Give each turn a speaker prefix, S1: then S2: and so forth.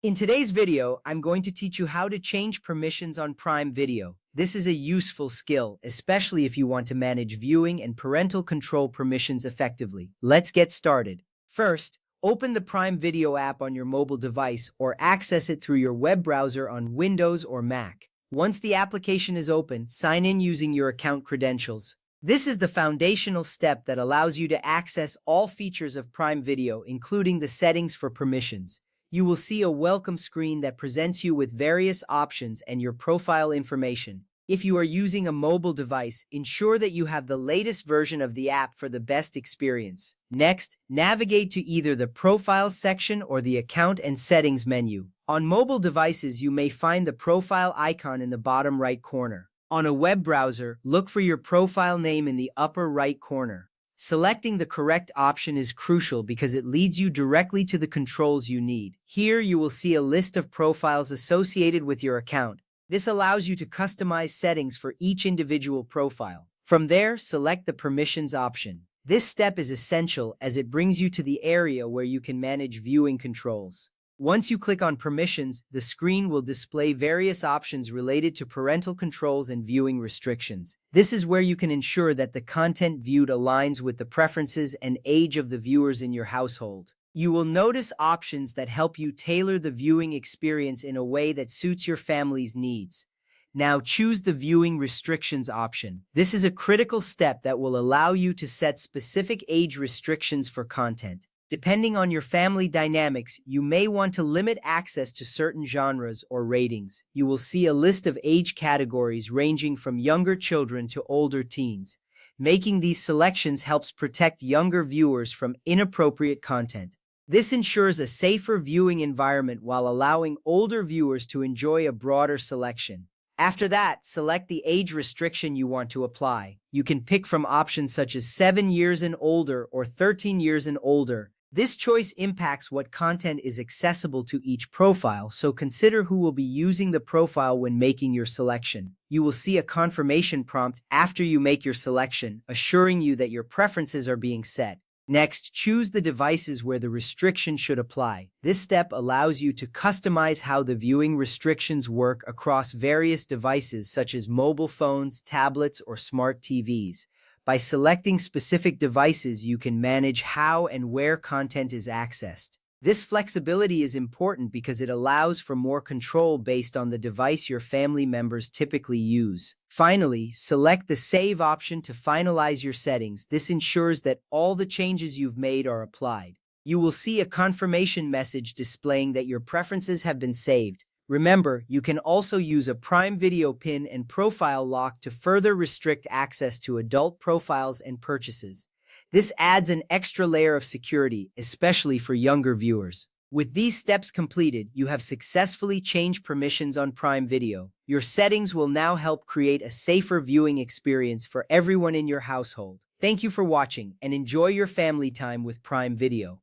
S1: In today's video, I'm going to teach you how to change permissions on Prime Video. This is a useful skill, especially if you want to manage viewing and parental control permissions effectively. Let's get started. First, open the Prime Video app on your mobile device or access it through your web browser on Windows or Mac. Once the application is open, sign in using your account credentials. This is the foundational step that allows you to access all features of Prime Video, including the settings for permissions. You will see a welcome screen that presents you with various options and your profile information. If you are using a mobile device, ensure that you have the latest version of the app for the best experience. Next, navigate to either the Profiles section or the Account and Settings menu. On mobile devices, you may find the profile icon in the bottom right corner. On a web browser, look for your profile name in the upper right corner. Selecting the correct option is crucial because it leads you directly to the controls you need. Here you will see a list of profiles associated with your account. This allows you to customize settings for each individual profile. From there, select the permissions option. This step is essential as it brings you to the area where you can manage viewing controls. Once you click on Permissions, the screen will display various options related to parental controls and viewing restrictions. This is where you can ensure that the content viewed aligns with the preferences and age of the viewers in your household. You will notice options that help you tailor the viewing experience in a way that suits your family's needs. Now choose the Viewing Restrictions option. This is a critical step that will allow you to set specific age restrictions for content. Depending on your family dynamics, you may want to limit access to certain genres or ratings. You will see a list of age categories ranging from younger children to older teens. Making these selections helps protect younger viewers from inappropriate content. This ensures a safer viewing environment while allowing older viewers to enjoy a broader selection. After that, select the age restriction you want to apply. You can pick from options such as 7 years and older or 13 years and older. This choice impacts what content is accessible to each profile, so consider who will be using the profile when making your selection. You will see a confirmation prompt after you make your selection, assuring you that your preferences are being set. Next, choose the devices where the restriction should apply. This step allows you to customize how the viewing restrictions work across various devices such as mobile phones, tablets, or smart TVs. By selecting specific devices, you can manage how and where content is accessed. This flexibility is important because it allows for more control based on the device your family members typically use. Finally, select the Save option to finalize your settings. This ensures that all the changes you've made are applied. You will see a confirmation message displaying that your preferences have been saved. Remember, you can also use a Prime Video PIN and profile lock to further restrict access to adult profiles and purchases. This adds an extra layer of security, especially for younger viewers. With these steps completed, you have successfully changed permissions on Prime Video. Your settings will now help create a safer viewing experience for everyone in your household. Thank you for watching and enjoy your family time with Prime Video.